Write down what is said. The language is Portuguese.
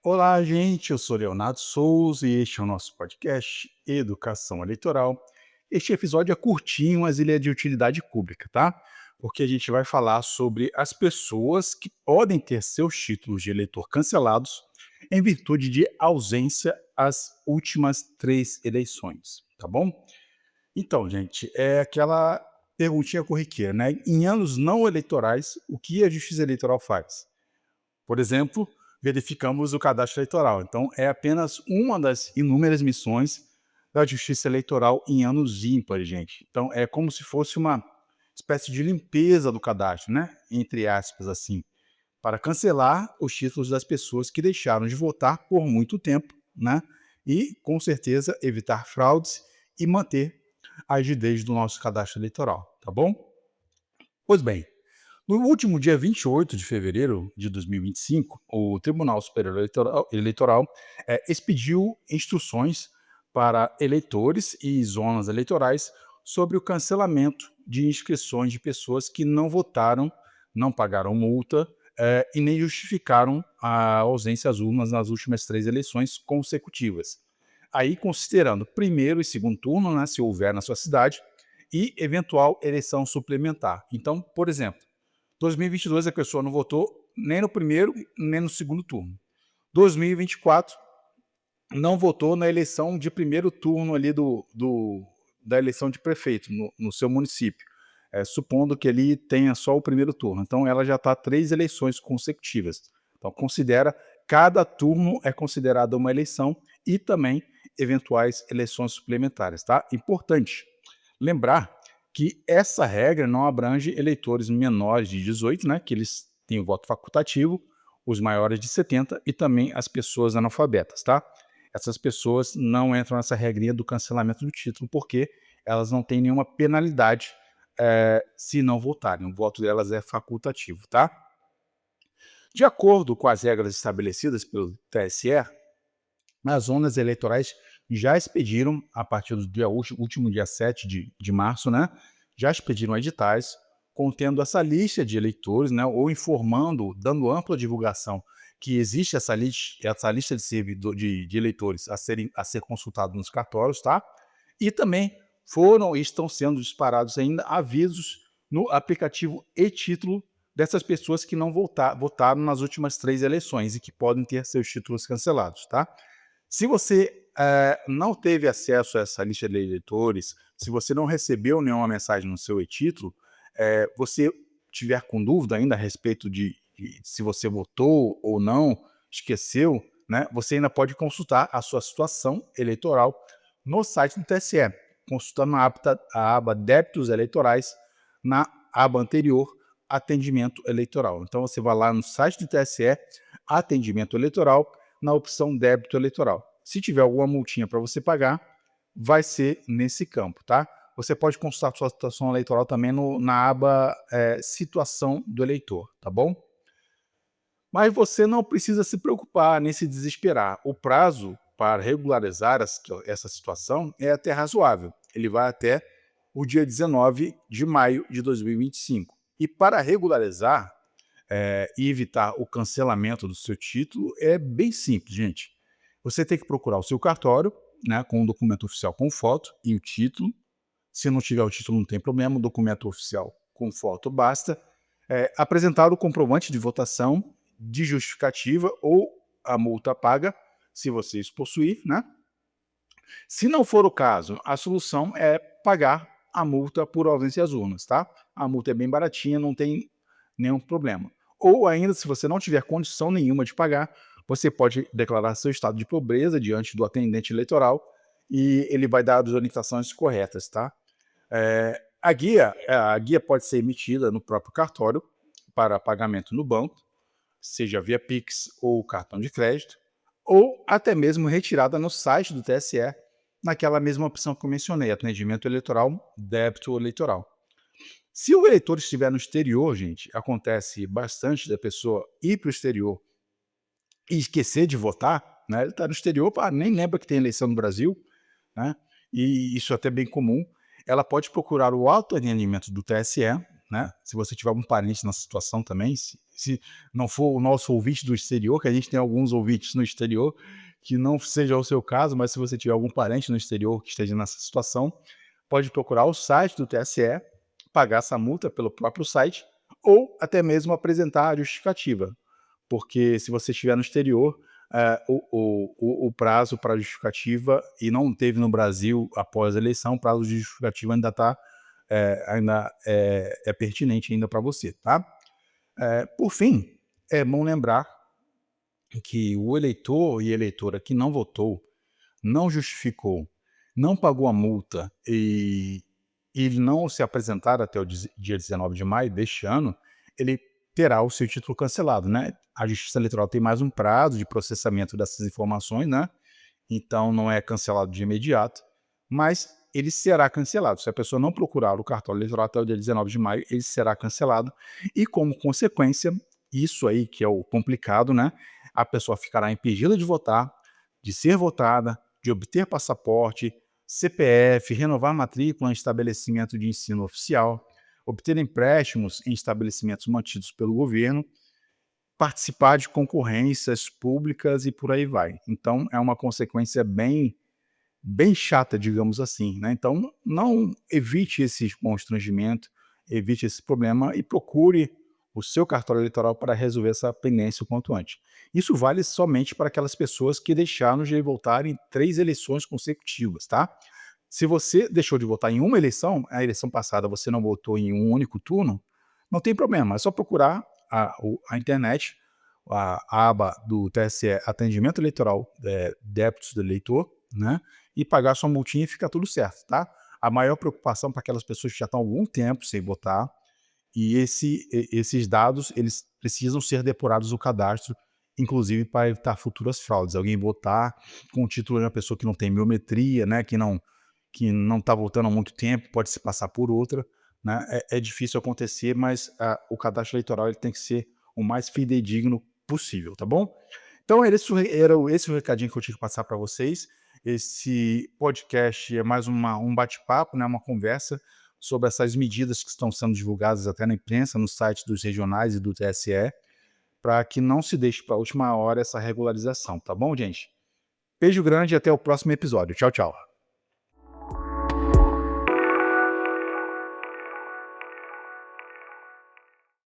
Olá, gente. Eu sou Leonardo Souza e este é o nosso podcast Educação Eleitoral. Este episódio é curtinho, mas ele é de utilidade pública, tá? Porque a gente vai falar sobre as pessoas que podem ter seus títulos de eleitor cancelados em virtude de ausência às últimas 3 eleições, tá bom? Então, gente, é aquela perguntinha corriqueira, né? Em anos não eleitorais, o que a Justiça Eleitoral faz? Por exemplo, verificamos o cadastro eleitoral. Então, é apenas uma das inúmeras missões da Justiça Eleitoral em anos ímpares, gente. Então, é como se fosse uma espécie de limpeza do cadastro, né? Entre aspas, assim, para cancelar os títulos das pessoas que deixaram de votar por muito tempo, né? E, com certeza, evitar fraudes e manter a rigidez do nosso cadastro eleitoral, tá bom? Pois bem, no último dia 28 de fevereiro de 2025, o Tribunal Superior Eleitoral expediu instruções para eleitores e zonas eleitorais sobre o cancelamento de inscrições de pessoas que não votaram, não pagaram multa e nem justificaram a ausência às urnas nas últimas 3 eleições consecutivas. Aí, considerando primeiro e segundo turno, né, se houver na sua cidade, e eventual eleição suplementar. Então, por exemplo, 2022 a pessoa não votou nem no primeiro, nem no segundo turno. 2024 não votou na eleição de primeiro turno ali da eleição de prefeito no seu município, supondo que ali tenha só o primeiro turno. Então ela já está 3 eleições consecutivas. Então considera, cada turno é considerado uma eleição e também eventuais eleições suplementares, tá? Importante lembrar que essa regra não abrange eleitores menores de 18, né, que eles têm o voto facultativo, os maiores de 70 e também as pessoas analfabetas, tá? Essas pessoas não entram nessa regrinha do cancelamento do título, porque elas não têm nenhuma penalidade se não votarem. O voto delas é facultativo, tá? De acordo com as regras estabelecidas pelo TSE, as zonas eleitorais já expediram, a partir do último dia 7 de março, né, já expediram editais contendo essa lista de eleitores, né, ou informando, dando ampla divulgação que existe essa lista de, de eleitores a ser consultado nos cartórios, tá? E também foram e estão sendo disparados ainda avisos no aplicativo e-título dessas pessoas que não votaram nas últimas 3 eleições e que podem ter seus títulos cancelados, tá? Se você não teve acesso a essa lista de eleitores, se você não recebeu nenhuma mensagem no seu e-título, você tiver com dúvida ainda a respeito de se você votou ou não, esqueceu, né, você ainda pode consultar a sua situação eleitoral no site do TSE, consultando a aba Débitos Eleitorais, na aba anterior, Atendimento Eleitoral. Então você vai lá no site do TSE, Atendimento Eleitoral, na opção Débito Eleitoral. Se tiver alguma multinha para você pagar, vai ser nesse campo, tá? Você pode consultar sua situação eleitoral também na aba Situação do Eleitor, tá bom? Mas você não precisa se preocupar nem se desesperar. O prazo para regularizar essa situação é até razoável. Ele vai até o dia 19 de maio de 2025. E para regularizar e evitar o cancelamento do seu título é bem simples, gente. Você tem que procurar o seu cartório, né, com um documento oficial com foto e o título. Se não tiver o título, não tem problema, o documento oficial com foto basta. Apresentar o comprovante de votação, de justificativa ou a multa paga, se você isso possuir, né? Se não for o caso, a solução é pagar a multa por ausência às urnas, tá? A multa é bem baratinha, não tem nenhum problema. Ou ainda, se você não tiver condição nenhuma de pagar, você pode declarar seu estado de pobreza diante do atendente eleitoral e ele vai dar as orientações corretas, tá? A guia pode ser emitida no próprio cartório para pagamento no banco, seja via Pix ou cartão de crédito, ou até mesmo retirada no site do TSE, naquela mesma opção que eu mencionei, atendimento eleitoral, débito eleitoral. Se o eleitor estiver no exterior, gente, acontece bastante da pessoa ir para o exterior e esquecer de votar, né? Ele está no exterior, nem lembra que tem eleição no Brasil, né? E isso é até bem comum. Ela pode procurar o autoatendimento do TSE, né? Se você tiver algum parente na situação também, se não for o nosso ouvinte do exterior, que a gente tem alguns ouvintes no exterior, que não seja o seu caso, mas se você tiver algum parente no exterior que esteja nessa situação, pode procurar o site do TSE, pagar essa multa pelo próprio site, ou até mesmo apresentar a justificativa, porque se você estiver no exterior, o prazo para justificativa e não teve no Brasil após a eleição, o prazo de justificativa ainda está, ainda é pertinente ainda para você, tá? Por fim, é bom lembrar que o eleitor e eleitora que não votou, não justificou, não pagou a multa e não se apresentar até o dia 19 de maio deste ano, ele terá o seu título cancelado, né? A Justiça Eleitoral tem mais um prazo de processamento dessas informações, né? Então não é cancelado de imediato, mas ele será cancelado. Se a pessoa não procurar o cartório eleitoral até o dia 19 de maio, ele será cancelado e, como consequência, isso aí que é o complicado, né? A pessoa ficará impedida de votar, de ser votada, de obter passaporte, CPF, renovar matrícula em estabelecimento de ensino oficial, obter empréstimos em estabelecimentos mantidos pelo governo, participar de concorrências públicas e por aí vai. Então é uma consequência bem chata, digamos assim, né. Então não evite esse constrangimento, evite esse problema e procure o seu cartório eleitoral para resolver essa pendência o quanto antes. Isso vale somente para aquelas pessoas que deixaram de votar em 3 eleições consecutivas, tá. Se você deixou de votar em uma eleição, a eleição passada você não votou em um único turno, não tem problema, é só procurar a internet, a aba do TSE Atendimento Eleitoral, débitos do eleitor, né, e pagar sua multinha e fica tudo certo, tá? A maior preocupação para aquelas pessoas que já estão há algum tempo sem votar, e esses dados, eles precisam ser depurados no cadastro, inclusive para evitar futuras fraudes. Alguém votar com o título de uma pessoa que não tem biometria, né, que não está votando há muito tempo, pode se passar por outra, né? É difícil acontecer, mas o cadastro eleitoral ele tem que ser o mais fidedigno possível, tá bom? Então era esse o recadinho que eu tinha que passar para vocês. Esse podcast é mais um bate-papo, né, uma conversa sobre essas medidas que estão sendo divulgadas até na imprensa, no site dos regionais e do TSE, para que não se deixe para a última hora essa regularização, tá bom, gente? Beijo grande e até o próximo episódio. Tchau, tchau.